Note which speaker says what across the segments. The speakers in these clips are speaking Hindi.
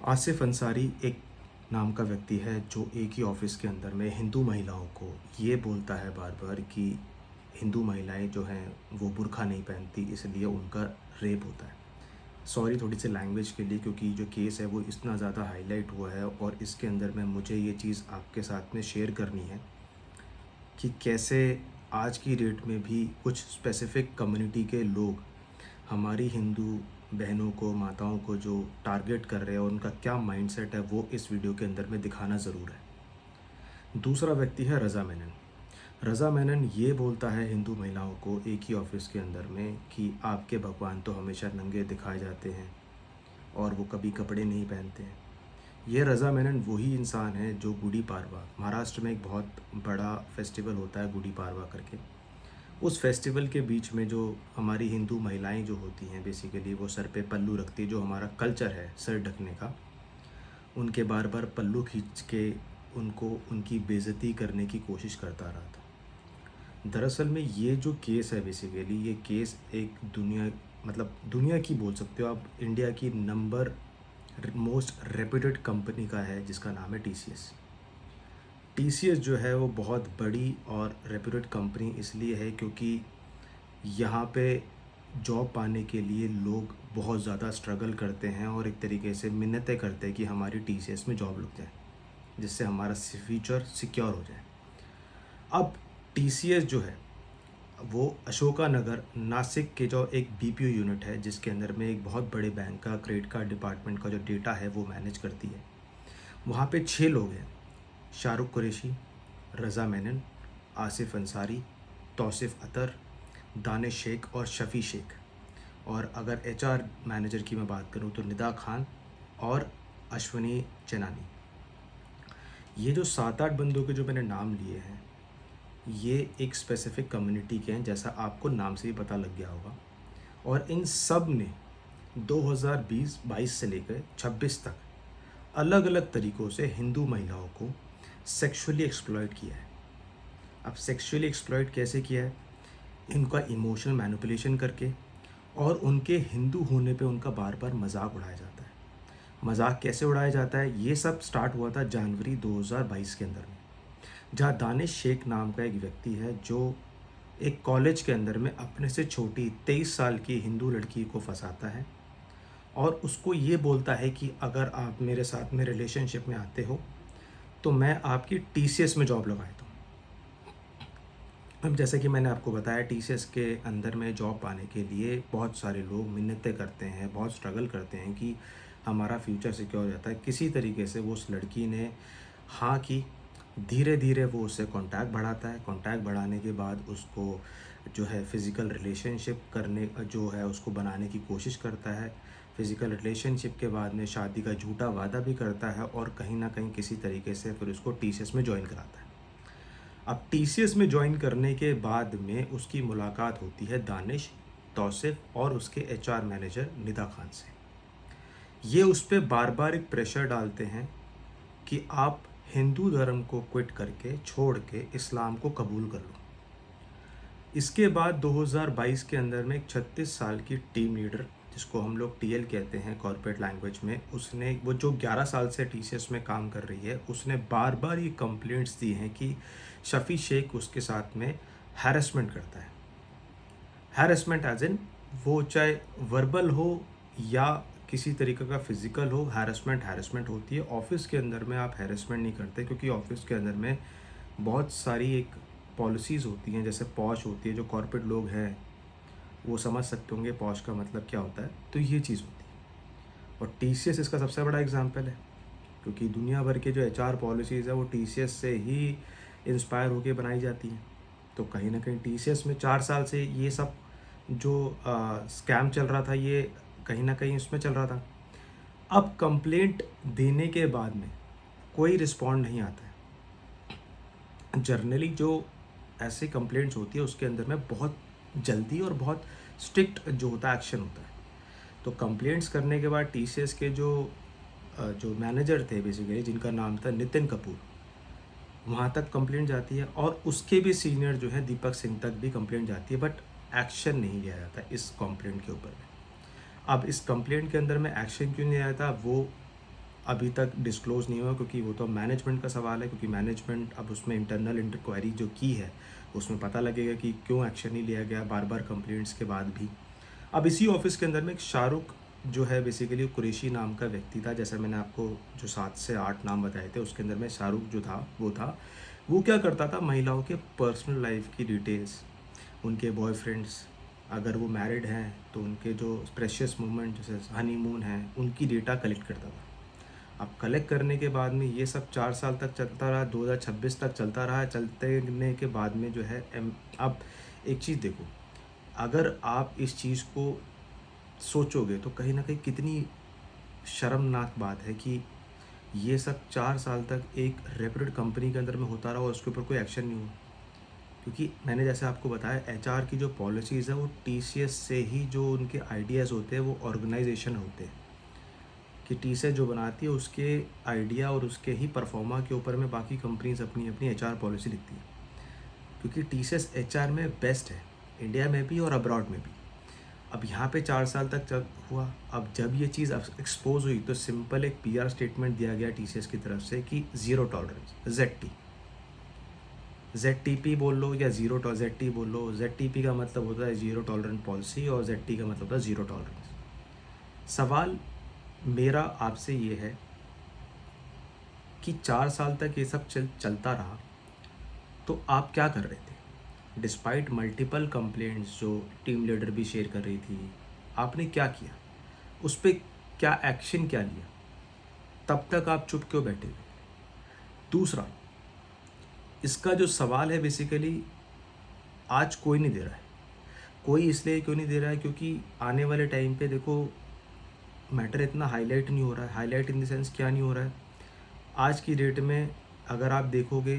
Speaker 1: आसिफ अंसारी एक नाम का व्यक्ति है जो एक ही ऑफिस के अंदर में हिंदू महिलाओं को ये बोलता है बार बार कि हिंदू महिलाएं जो हैं वो बुर्का नहीं पहनती, इसलिए उनका रेप होता है। सॉरी थोड़ी सी लैंग्वेज के लिए, क्योंकि जो केस है वो इतना ज़्यादा हाईलाइट हुआ है और इसके अंदर में मुझे ये चीज़ आपके साथ में शेयर करनी है कि कैसे आज की डेट में भी कुछ स्पेसिफ़िक कम्युनिटी के लोग हमारी हिंदू बहनों को, माताओं को जो टारगेट कर रहे हैं और उनका क्या माइंडसेट है, वो इस वीडियो के अंदर में दिखाना ज़रूर है। दूसरा व्यक्ति है रज़ा मेनन। रज़ा मेनन ये बोलता है हिंदू महिलाओं को एक ही ऑफिस के अंदर में कि आपके भगवान तो हमेशा नंगे दिखाए जाते हैं और वो कभी कपड़े नहीं पहनते हैं। ये रज़ा मेनन वही इंसान है जो गुड़ी पाड़वा, महाराष्ट्र में एक बहुत बड़ा फेस्टिवल होता है गुड़ी पाड़वा करके। उस फेस्टिवल के बीच में जो हमारी हिंदू महिलाएं जो होती हैं, बेसिकली वो सर पे पल्लू रखती है, जो हमारा कल्चर है सर ढकने का, उनके बार बार पल्लू खींच के उनको उनकी बेइज्जती करने की कोशिश करता रहा था। दरअसल में ये जो केस है, बेसिकली ये केस एक दुनिया की बोल सकते हो आप, इंडिया की नंबर मोस्ट रेप्यूटेड कंपनी का है जिसका नाम है टीसीएस। टीसीएस जो है वो बहुत बड़ी और रेप्यूटेड कंपनी इसलिए है क्योंकि यहाँ पे जॉब पाने के लिए लोग बहुत ज़्यादा स्ट्रगल करते हैं और एक तरीके से मिन्नतें करते हैं कि हमारी टीसीएस में जॉब लग जाए, जिससे हमारा फ्यूचर सिक्योर हो जाए। अब टीसीएस जो है वो अशोका नगर नासिक के जो एक बीपीओ यूनिट है, जिसके अंदर में एक बहुत बड़े बैंक का क्रेडिट कार्ड डिपार्टमेंट का जो डेटा है वो मैनेज करती है। वहाँ पे 6 लोग हैं: शाहरुख कुरैशी, रज़ा मेनन, आसिफ अंसारी, तौसिफ़ अतर, दानिश शेख और शफ़ी शेख। और अगर एचआर मैनेजर की मैं बात करूँ तो निदा खान और अश्वनी चेनानी। ये जो 7-8 बंदों के जो मैंने नाम लिए हैं, ये एक स्पेसिफ़िक कम्युनिटी के हैं, जैसा आपको नाम से ही पता लग गया होगा। और इन सब ने 2020-22 से लेकर 26 तक अलग अलग तरीक़ों से हिंदू महिलाओं को सेक्सुअली एक्सप्लॉइट किया है। अब सेक्सुअली एक्सप्लॉइट कैसे किया है? इनका इमोशनल मैनिपुलेशन करके और उनके हिंदू होने पे उनका बार बार मजाक उड़ाया जाता है। मजाक कैसे उड़ाया जाता है? ये सब स्टार्ट हुआ था जनवरी 2022 के अंदर में, जहाँ दानिश शेख नाम का एक व्यक्ति है जो एक कॉलेज के अंदर में अपने से छोटी 23 साल की हिंदू लड़की को फंसाता है और उसको ये बोलता है कि अगर आप मेरे साथ में रिलेशनशिप में आते हो तो मैं आपकी टीसीएस में जॉब लगा दूँ। अब जैसे कि मैंने आपको बताया, टीसीएस के अंदर में जॉब पाने के लिए बहुत सारे लोग मिन्नतें करते हैं, बहुत स्ट्रगल करते हैं कि हमारा फ्यूचर सिक्योर हो जाता है। किसी तरीके से वो उस लड़की ने हाँ की। धीरे धीरे वो उससे कांटेक्ट बढ़ाता है। कांटेक्ट बढ़ाने के बाद उसको जो है फ़िज़िकल रिलेशनशिप करने जो है उसको बनाने की कोशिश करता है। फ़िज़िकल रिलेशनशिप के बाद में शादी का झूठा वादा भी करता है और कहीं ना कहीं किसी तरीके से फिर उसको टीसीएस में ज्वाइन कराता है। अब टीसीएस में ज्वाइन करने के बाद में उसकी मुलाकात होती है दानिश, तौसिफ और उसके एचआर मैनेजर निदा खान से। ये उस पर बार बार एक प्रेशर डालते हैं कि आप हिंदू धर्म को क्विट करके छोड़ के इस्लाम को कबूल कर लो। इसके बाद 2022 के अंदर में एक 36 साल की टीम लीडर, जिसको हम लोग टीएल कहते हैं कॉर्पोरेट लैंग्वेज में, उसने वो जो 11 साल से टीसीएस में काम कर रही है, उसने बार बार ये कंप्लेंट्स दी हैं कि शफ़ी शेख उसके साथ में हैरेसमेंट करता है। हैरेसमेंट एज इन वो चाहे वर्बल हो या किसी तरीके का फिजिकल हो, हैरेसमेंट होती है। ऑफिस के अंदर में आप हैरेसमेंट नहीं करते क्योंकि ऑफिस के अंदर में बहुत सारी एक पॉलिसीज़ होती हैं, जैसे पॉश होती है। जो कॉर्पोरेट लोग हैं वो समझ सकते होंगे पॉश का मतलब क्या होता है। तो ये चीज़ होती है और टीसीएस इसका सबसे बड़ा एग्जांपल है, क्योंकि दुनिया भर के जो एचआर पॉलिसीज़ है वो टीसीएस से ही इंस्पायर होकर बनाई जाती हैं। तो कहीं ना कहीं टीसीएस में 4 साल से ये सब जो स्कैम चल रहा था, ये कहीं ना कहीं इसमें चल रहा था। अब कंप्लेंट देने के बाद में कोई रिस्पॉन्ड नहीं आता है। जर्नली जो ऐसे कंप्लेंट्स होती है उसके अंदर में बहुत जल्दी और बहुत स्ट्रिक्ट जो होता है एक्शन होता है। तो कंप्लेंट्स करने के बाद टीसीएस के जो मैनेजर थे बेसिकली, जिनका नाम था नितिन कपूर, वहाँ तक कंप्लेंट जाती है और उसके भी सीनियर जो है दीपक सिंह तक भी कंप्लेंट जाती है, बट एक्शन नहीं लिया जाता इस कंप्लेंट के ऊपर में। अब इस कंप्लेंट के अंदर में एक्शन क्यों नहीं आया था, वो अभी तक डिस्क्लोज़ नहीं हुआ, क्योंकि वो तो मैनेजमेंट का सवाल है, क्योंकि मैनेजमेंट अब उसमें इंटरनल इंक्वायरी जो की है उसमें पता लगेगा कि क्यों एक्शन नहीं लिया गया बार बार कंप्लेंट्स के बाद भी। अब इसी ऑफिस के अंदर में एक शाहरुख जो है बेसिकली कुरैशी नाम का व्यक्ति था, जैसा मैंने आपको जो 7 से 8 नाम बताए थे उसके अंदर में शाहरुख जो था वो क्या करता था, महिलाओं के पर्सनल लाइफ की डिटेल्स, उनके बॉयफ्रेंड्स, अगर वो मैरिड हैं तो उनके जो प्रेशियस मोमेंट जैसे हनीमून है उनकी डेटा कलेक्ट करता था। अब कलेक्ट करने के बाद में ये सब 4 साल तक चलता रहा, 2026 तक चलता रहा। चलने के बाद में जो है अब एक चीज़ देखो, अगर आप इस चीज़ को सोचोगे तो कहीं न कहीं कितनी शर्मनाक बात है कि ये सब 4 साल तक एक रेप्यूटेड कंपनी के अंदर में होता रहा और उसके ऊपर कोई एक्शन नहीं हुआ। क्योंकि मैंने जैसे आपको बताया, एचआर की जो पॉलिसीज़ है वो टीसीएस से ही जो उनके आइडियाज़ होते हैं वो ऑर्गेनाइजेशन होते हैं, कि टीसीएस जो बनाती है उसके आइडिया और उसके ही परफॉर्मा के ऊपर में बाकी कंपनीज अपनी अपनी एचआर पॉलिसी लिखती है। क्योंकि टीसीएस एचआर में बेस्ट है, इंडिया में भी और अब्रॉड में भी। अब यहाँ पे 4 साल तक जब हुआ, अब जब ये चीज़ एक्सपोज हुई तो सिंपल एक पीआर स्टेटमेंट दिया गया टीसीएस की तरफ से कि ज़ीरो टॉलरेंस, ZTP बोल लो या ZT बोल लो। ZTP का मतलब होता है ज़ीरो टॉलरेंस पॉलिसी और ZT का मतलब होता है ज़ीरो टॉलरेंस। सवाल मेरा आपसे ये है कि 4 साल तक ये सब चलता रहा तो आप क्या कर रहे थे? डिस्पाइट मल्टीपल कंप्लेंट्स जो टीम लीडर भी शेयर कर रही थी, आपने क्या किया? उस पे क्या एक्शन क्या लिया? तब तक आप चुप क्यों बैठे हुए? दूसरा, इसका जो सवाल है बेसिकली आज कोई नहीं दे रहा है। कोई इसलिए क्यों नहीं दे रहा है क्योंकि आने वाले टाइम पे देखो मैटर इतना हाईलाइट नहीं हो रहा है। हाईलाइट इन द सेंस क्या नहीं हो रहा है, आज की डेट में अगर आप देखोगे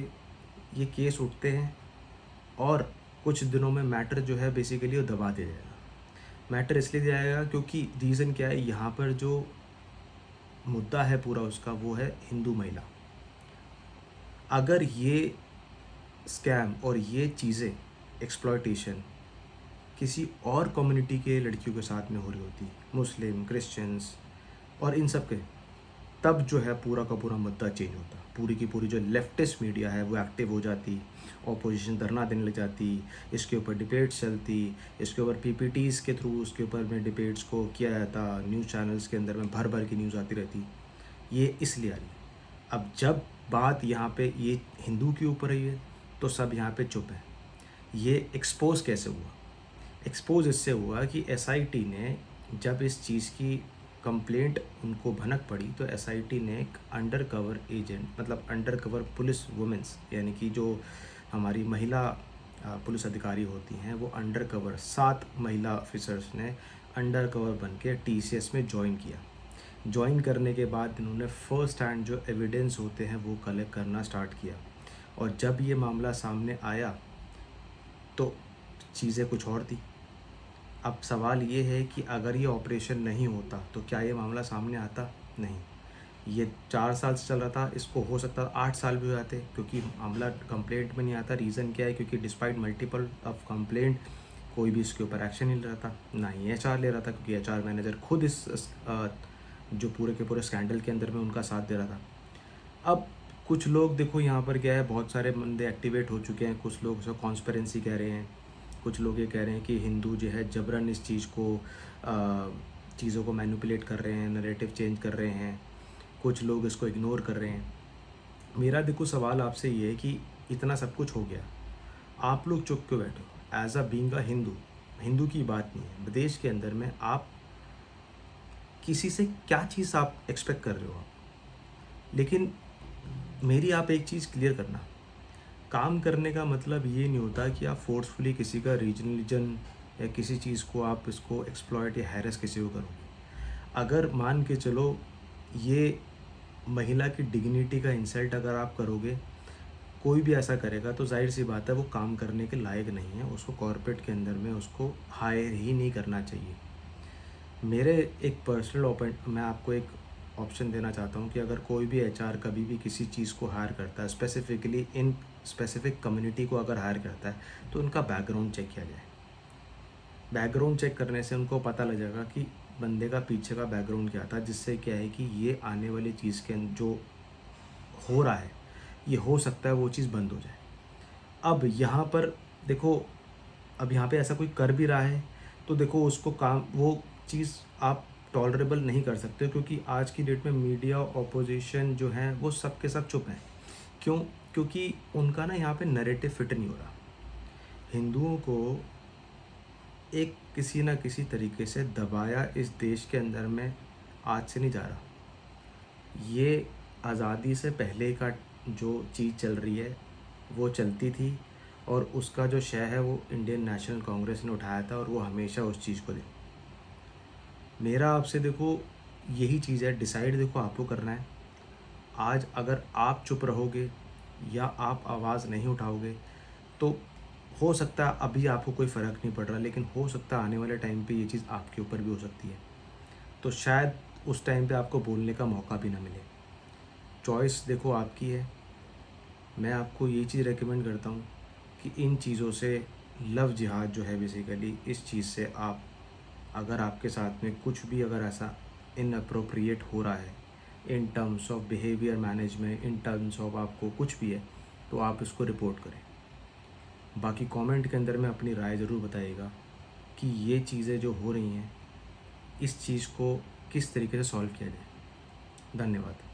Speaker 1: ये केस उठते हैं और कुछ दिनों में मैटर जो है बेसिकली वो दबा दिया जाएगा। मैटर इसलिए दिया जाएगा क्योंकि रीज़न क्या है, यहाँ पर जो मुद्दा है पूरा उसका वो है हिंदू महिला। अगर ये स्कैम और ये चीज़ें एक्सप्लॉयटेशन किसी और कम्युनिटी के लड़कियों के साथ में हो रही होती, मुस्लिम, क्रिश्चियंस और इन सब के, तब जो है पूरा का पूरा मुद्दा चेंज होता। पूरी की पूरी जो लेफ्टिस्ट मीडिया है वो एक्टिव हो जाती, ऑपोजिशन धरना देने लग जाती, इसके ऊपर डिबेट्स चलती, इसके ऊपर पीपीटीज़ के थ्रू उसके ऊपर में डिबेट्स को किया जाता, न्यूज़ चैनल्स के अंदर में भर भर की न्यूज़ आती रहती। ये इसलिए आ रही है। अब जब बात यहाँ पे ये हिंदू के ऊपर आई है तो सब यहाँ पे चुप है। ये एक्सपोज कैसे हुआ? एक्सपोज इससे हुआ कि एसआईटी ने जब इस चीज़ की कंप्लेंट उनको भनक पड़ी तो एसआईटी ने एक अंडर कवर एजेंट, मतलब अंडर कवर पुलिस वुमेंस, यानी कि जो हमारी महिला पुलिस अधिकारी होती हैं वो अंडर कवर 7 महिला ऑफिसर्स ने अंडर कवर बन के टीसीएस में ज्वाइन किया। ज्वाइन करने के बाद इन्होंने फर्स्ट हैंड जो एविडेंस होते हैं वो कलेक्ट करना स्टार्ट किया। और जब ये मामला सामने आया तो चीज़ें कुछ और थी। अब सवाल ये है कि अगर ये ऑपरेशन नहीं होता तो क्या ये मामला सामने आता? नहीं। ये 4 साल से चल रहा था, इसको हो सकता है 8 साल भी हो जाते, क्योंकि मामला कंप्लेंट में नहीं आता। रीज़न क्या है? क्योंकि डिस्पाइट मल्टीपल ऑफ कंप्लेंट कोई भी इसके ऊपर एक्शन नहीं ले रहा था, ना ही एचआर ले रहा था, क्योंकि एचआर मैनेजर खुद इस जो पूरे के पूरे स्कैंडल के अंदर में उनका साथ दे रहा था। अब कुछ लोग देखो यहाँ पर क्या है, बहुत सारे बंदे एक्टिवेट हो चुके हैं। कुछ लोग उसको कॉन्स्पिरेंसी कह रहे हैं, कुछ लोग ये कह रहे हैं कि हिंदू जो है जबरन इस चीज़ को चीज़ों को मैनिपुलेट कर रहे हैं, नरेटिव चेंज कर रहे हैं, कुछ लोग इसको इग्नोर कर रहे हैं। मेरा देखो सवाल आपसे ये है कि इतना सब कुछ हो गया, आप लोग चुप क्यों बैठे हो? As a being a Hindu, Hindu की बात नहीं है, विदेश के अंदर में आप किसी से क्या चीज़ आप एक्सपेक्ट कर रहे हो आप? लेकिन मेरी आप एक चीज़ क्लियर करना, काम करने का मतलब ये नहीं होता कि आप फोर्सफुली किसी का रिलीजन या किसी चीज़ को आप इसको एक्सप्लॉइट या हैरेस किसी को करोगे। अगर मान के चलो ये महिला की डिग्निटी का इंसल्ट अगर आप करोगे, कोई भी ऐसा करेगा तो जाहिर सी बात है वो काम करने के लायक नहीं है, उसको कॉर्पोरेट के अंदर में उसको हायर ही नहीं करना चाहिए। मेरे एक पर्सनल मैं आपको एक ऑप्शन देना चाहता हूँ कि अगर कोई भी एचआर कभी भी किसी चीज़ को हायर करता है, स्पेसिफिकली इन स्पेसिफिक कम्युनिटी को अगर हायर करता है, तो उनका बैकग्राउंड चेक किया जाए। बैकग्राउंड चेक करने से उनको पता लग जाएगा कि बंदे का पीछे का बैकग्राउंड क्या था, जिससे क्या है कि ये आने वाली चीज़ के जो हो रहा है, ये हो सकता है वो चीज़ बंद हो जाए। अब यहाँ पर देखो, अब यहाँ पे ऐसा कोई कर भी रहा है, तो देखो उसको काम वो चीज़ आप टॉलरेबल नहीं कर सकते, क्योंकि आज की डेट में मीडिया, ऑपोजिशन जो है वो सब के सब चुप हैं। क्यों? क्योंकि उनका ना यहाँ पे नैरेटिव फिट नहीं हो रहा। हिंदुओं को एक किसी न किसी तरीके से दबाया इस देश के अंदर में आज से नहीं जा रहा। ये आज़ादी से पहले का जो चीज़ चल रही है वो चलती थी, और उसका जो श्रेय है वो इंडियन नेशनल कांग्रेस ने उठाया था, और वो हमेशा उस चीज़ को दे। मेरा आपसे देखो यही चीज़ है, डिसाइड देखो आपको करना है। आज अगर आप चुप रहोगे या आप आवाज़ नहीं उठाओगे, तो हो सकता है अभी आपको कोई फ़र्क नहीं पड़ रहा, लेकिन हो सकता है आने वाले टाइम पे ये चीज़ आपके ऊपर भी हो सकती है। तो शायद उस टाइम पे आपको बोलने का मौका भी ना मिले। चॉइस देखो आपकी है। मैं आपको ये चीज़ रेकमेंड करता हूँ कि इन चीज़ों से, लव जिहाद जो है बेसिकली, इस चीज़ से आप, अगर आपके साथ में कुछ भी अगर ऐसा इनअप्रोप्रिएट हो रहा है in terms of behaviour management, in terms of आपको कुछ भी है, तो आप इसको रिपोर्ट करें। बाकी कमेंट के अंदर में अपनी राय ज़रूर बताइएगा कि ये चीज़ें जो हो रही हैं, इस चीज़ को किस तरीके से सॉल्व किया जाए। धन्यवाद।